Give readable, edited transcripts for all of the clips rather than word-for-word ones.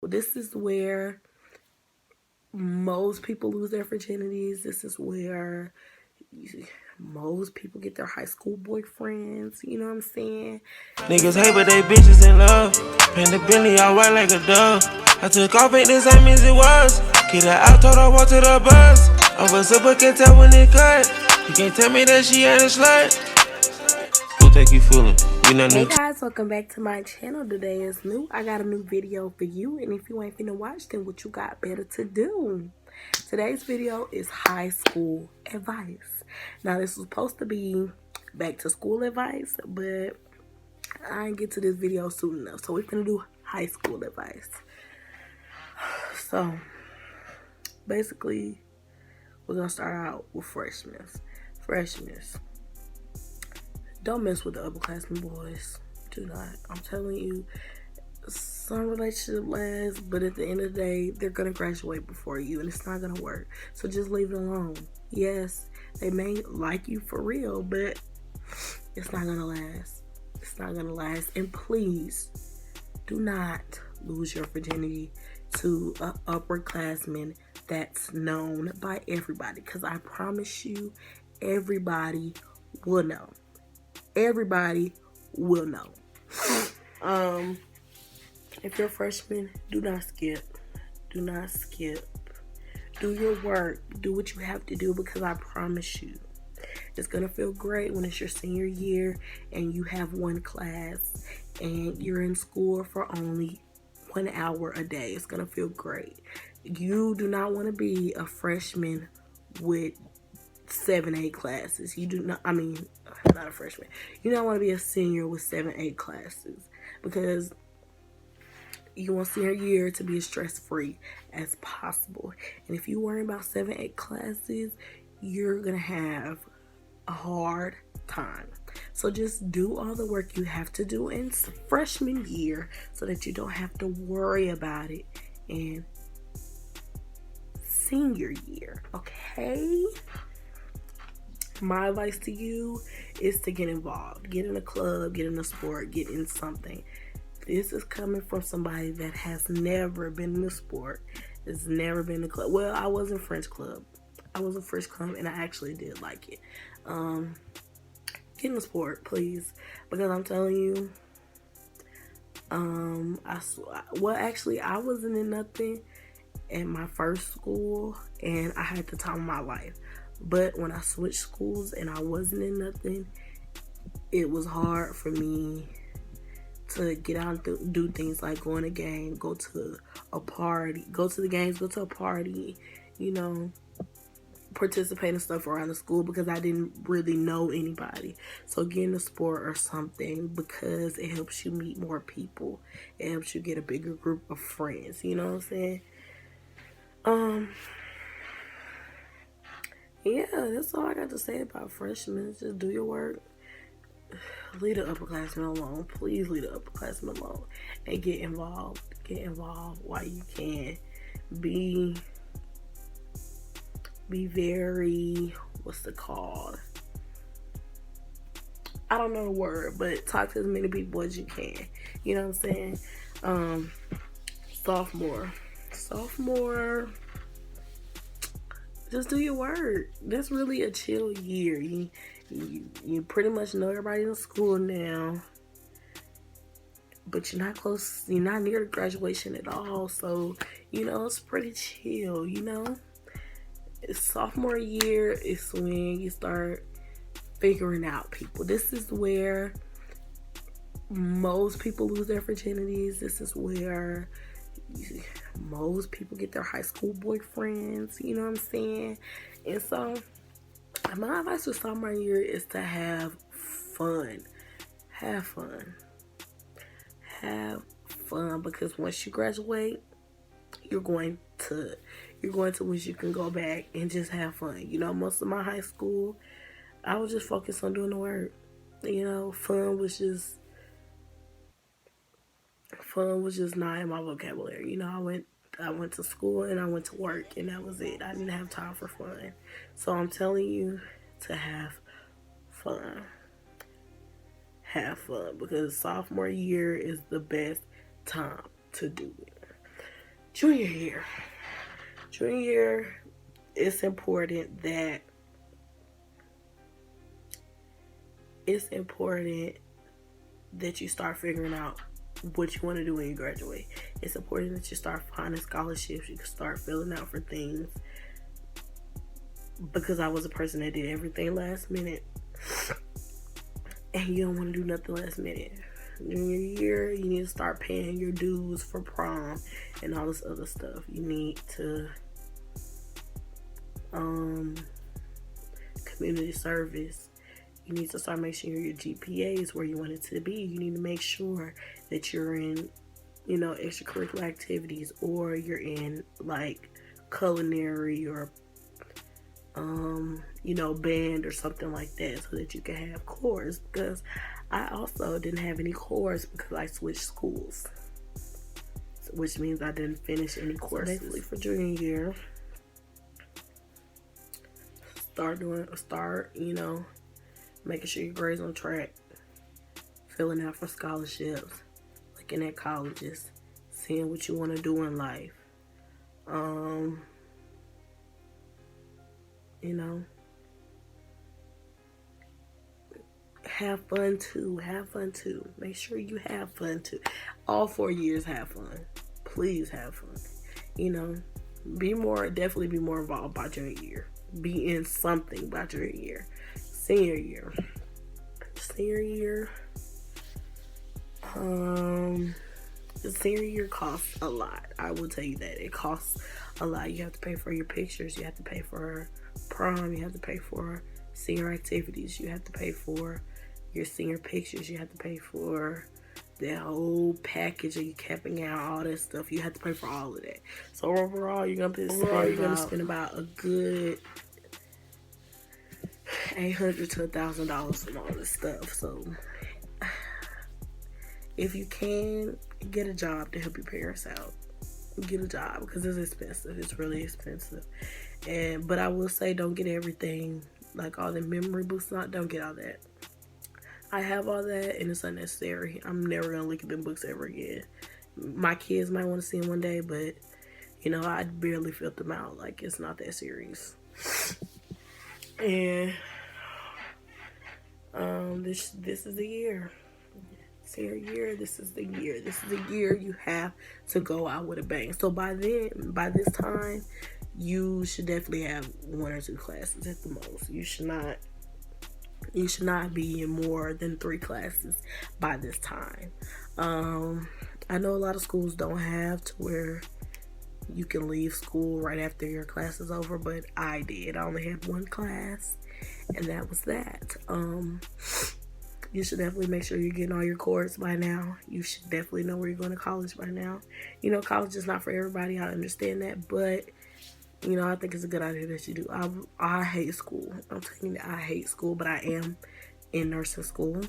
This is where most people lose their virginities. This is where most people get their high school boyfriends. You know what I'm saying? Niggas hate, but they bitches in love. Paint the Bentley all white like a dove. I took off, ain't the same as it was. Kid her out, told her walk to the bus. I'm a super, can't tell when it cut. You can't tell me that she ain't a slut. Who take you fooling? We not Hey new. guys, welcome back to my channel. Today is new. I got a new video for you, and if you ain't finna watch, then what you got better to do? Today's video is high school advice. Now this was supposed to be back to school advice, but I didn't get to this video soon enough, so we're gonna do high school advice. So basically, we're gonna start out with freshmen. Don't mess with the upperclassmen boys. Do not. I'm telling you, some relationship lasts, but at the end of the day, they're gonna graduate before you, and it's not gonna work. So just leave it alone. Yes, they may like you for real, but it's not gonna last. It's not gonna last. And please, do not lose your virginity to an upperclassman that's known by everybody. Because I promise you, everybody will know. Everybody will know. If you're a freshman, do not skip. Do not skip. Do your work. Do what you have to do, because I promise you, it's going to feel great when it's your senior year and you have one class and you're in school for only 1 hour a day. It's going to feel great. You do not want to be a freshman with 7-8 classes. You do not, not a freshman. You don't want to be a senior with 7-8 classes, because you want senior year to be as stress-free as possible. And if you worry about 7-8 classes, you're going to have a hard time. So just do all the work you have to do in freshman year so that you don't have to worry about it in senior year, okay? My advice to you is to get involved. Get in a club, get in a sport, get in something. This is coming from somebody that has never been in a sport, has never been in a club. Well, I was in French club. And I actually did like it. Get in a sport, please, because I'm telling you, I wasn't in nothing in my first school, and I had the time of my life. But when I switched schools and I wasn't in nothing, it was hard for me to get out and do things like go in a game, go to a party, go to the games, go to a party, participate in stuff around the school, because I didn't really know anybody. So get in a sport or something, because it helps you meet more people. It helps you get a bigger group of friends. You know what I'm saying? Yeah, that's all I got to say about freshmen. Just do your work. Leave the upperclassmen alone. Please leave the upperclassmen alone. And get involved. Get involved while you can. Be very, what's it called? I don't know the word, but talk to as many people as you can. You know what I'm saying? Sophomore. Just do your work. That's really a chill year. You pretty much know everybody in school now, but you're not close. You're not near graduation at all. So it's pretty chill. Sophomore year is when you start figuring out people. This is where most people lose their virginities. This is where most people get their high school boyfriends. You know what I'm saying? And so my advice for sophomore year is to have fun. Have fun, because once you graduate, you're going to wish you can go back and just have fun. Most of my high school, I was just focused on doing the work. Fun was just not in my vocabulary. I went to school and I went to work, and that was it. I didn't have time for fun. So I'm telling you to have fun. Have fun, because sophomore year is the best time to do it. Junior year. Junior year, it's important that you start figuring out what you want to do when you graduate. It's important that you start finding scholarships. You can start filling out for things. Because I was a person that did everything last minute. And you don't want to do nothing last minute. Junior year, you need to start paying your dues for prom and all this other stuff. You need to community service. You need to start making sure your GPA is where you want it to be. You need to make sure that you're in, extracurricular activities, or you're in like culinary or band or something like that, so that you can have cores. Because I also didn't have any cores because I switched schools, which means I didn't finish any courses. So basically, for junior year, start making sure your grades on track, filling out for scholarships, looking at colleges, seeing what you want to do in life. Have fun too. Make sure you have fun too. All 4 years, have fun. Please have fun. Definitely be more involved by junior year. Be in something by junior year. Senior year. The senior year costs a lot. I will tell you that. It costs a lot. You have to pay for your pictures. You have to pay for prom. You have to pay for senior activities. You have to pay for your senior pictures. You have to pay for the whole package of you capping out, all that stuff. You have to pay for all of that. So overall, you're gonna spend about a good $800 to $1,000 on all this stuff. So if you can, get a job to help your parents out. Get a job, because it's expensive. It's really expensive. But I will say, don't get everything, like all the memory books. Don't get all that. I have all that, and it's unnecessary. I'm never gonna look at them books ever again. My kids might want to see them one day, but I barely filled them out. Like, it's not that serious. And this is the year. Senior year, this is the year. This is the year you have to go out with a bang. So by this time, you should definitely have 1 or 2 classes at the most. You should not be in more than 3 classes by this time. I know a lot of schools don't have to where you can leave school right after your class is over, but I did. I only had 1 class, and that was that. You should definitely make sure you're getting all your cores by now. You should definitely know where you're going to college by now. College is not for everybody. I understand that, but I think it's a good idea that you do. I hate school. I'm telling you that I hate school, but I am in nursing school,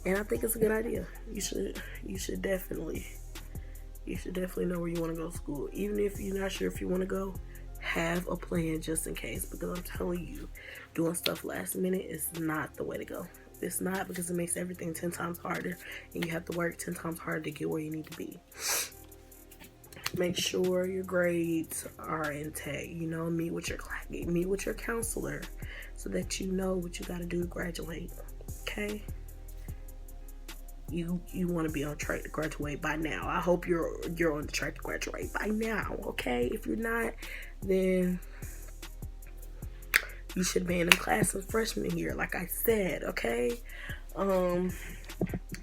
and I think it's a good idea. You should definitely know where you want to go to school. Even if you're not sure if you want to go, have a plan just in case, because I'm telling you, doing stuff last minute is not the way to go. It's not, because it makes everything 10 times harder, and you have to work 10 times harder to get where you need to be. Make sure your grades are intact. Meet with your counselor so that you know what you got to do to graduate. Okay? You want to be on track to graduate by now. I hope you're on the track to graduate by now. Okay? If you're not, then you should be in a class of freshman year, like I said. Okay?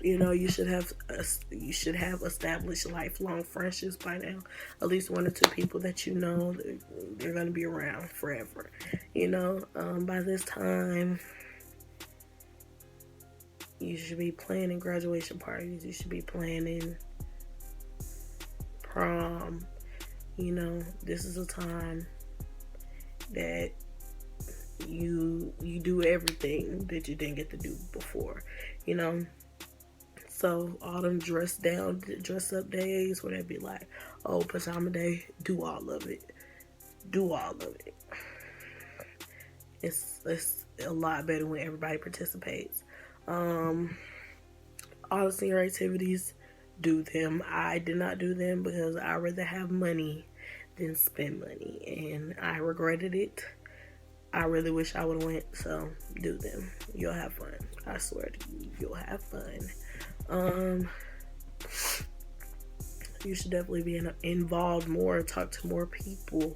You should have established lifelong friendships by now. At least 1 or 2 people that they're gonna be around forever. By this time, you should be planning graduation parties. You should be planning prom. This is a time that you do everything that you didn't get to do before. So all them dress up days, where they'd be like, oh, pajama day, do all of it. It's a lot better when everybody participates. All the senior activities, do them. I did not do them because I'd rather have money than spend money, and I regretted it. I really wish I would have went. So do them. You'll have fun. I swear to you, you'll have fun. You should definitely be involved more, talk to more people,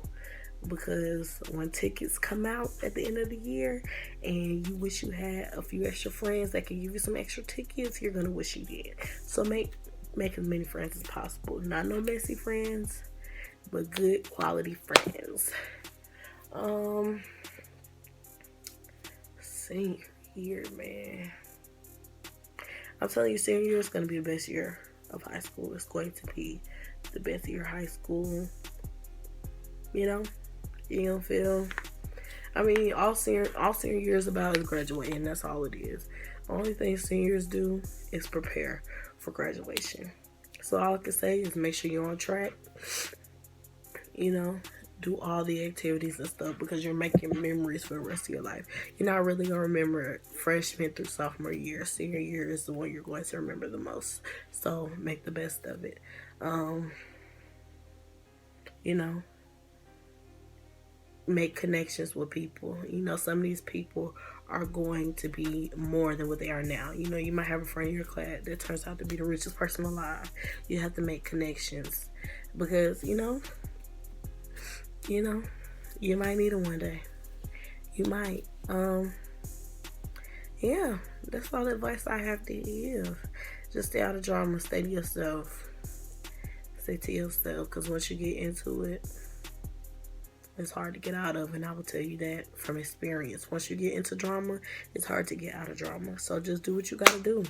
because when tickets come out at the end of the year and you wish you had a few extra friends that can give you some extra tickets, you're gonna wish you did. So make as many friends as possible. Not no messy friends, but good quality friends. Senior year, man. I'm telling you, senior year is gonna be the best year of high school. It's going to be the best year of high school. You don't feel. I mean, all senior year is about is graduating. That's all it is. The only thing seniors do is prepare for graduation. So all I can say is make sure you're on track. Do all the activities and stuff, because you're making memories for the rest of your life. You're not really going to remember freshman through sophomore year. Senior year is the one you're going to remember the most. So make the best of it. Make connections with people. Some of these people are going to be more than what they are now. You might have a friend in your class that turns out to be the richest person alive. You have to make connections, because you might need them one day. You might. Yeah, that's all the advice I have to give. Just stay out of drama. Stay to yourself. Stay to yourself, because once you get into it, it's hard to get out of. And I will tell you that from experience. Once you get into drama, it's hard to get out of drama. So just do what you gotta do.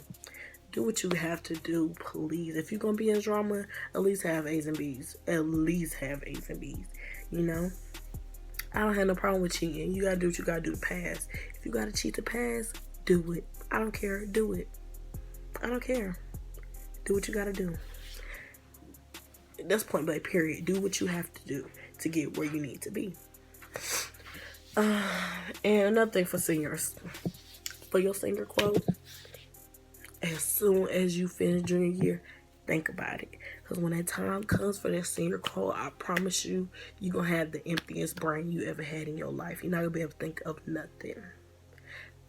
Do what you have to do, please. If you're going to be in drama, at least have A's and B's. At least have A's and B's. I don't have no problem with cheating. You got to do what you got to do to pass. If you got to cheat to pass, do it. I don't care. Do it. I don't care. Do what you got to do. That's point blank, period. Do what you have to do to get where you need to be. And another thing for seniors. For your senior quote, as soon as you finish junior year, think about it. Because when that time comes for that senior quote, I promise you, you're going to have the emptiest brain you ever had in your life. You're not going to be able to think of nothing.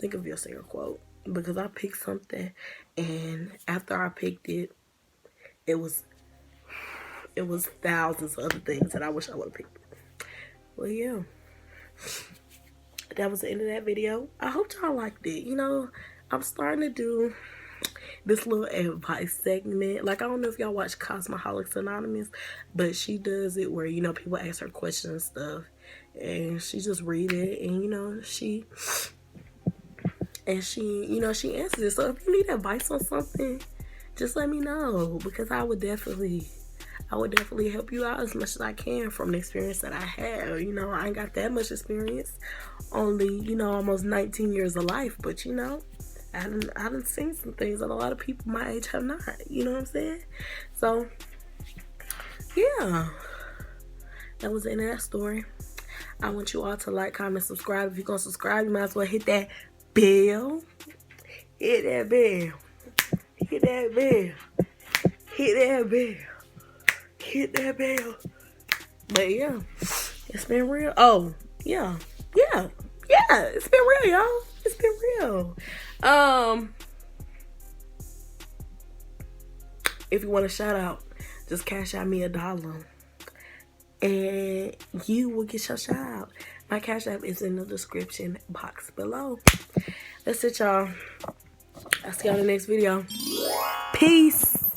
Think of your senior quote. Because I picked something, and after I picked it, it was thousands of other things that I wish I would have picked. Well, yeah. That was the end of that video. I hope y'all liked it. I'm starting to do this little advice segment. Like, I don't know if y'all watch Cosmoholics Anonymous, but she does it where, people ask her questions and stuff, and she just read it, and, she answers it. So if you need advice on something, just let me know, because I would definitely help you out as much as I can from the experience that I have. I ain't got that much experience, only, almost 19 years of life, but, I done seen some things that a lot of people my age have not. You know what I'm saying? So, yeah. That was the end of that story. I want you all to like, comment, subscribe. If you're going to subscribe, you might as well hit that bell. Hit that bell. Hit that bell. Hit that bell. Hit that bell. But, yeah. It's been real. Oh, yeah. Yeah. It's been real, y'all. It's been real. If you want a shout out, just cash out me $1 and you will get your shout out. My Cash App is in the description box below. That's it, y'all. I'll see y'all in the next video. Peace.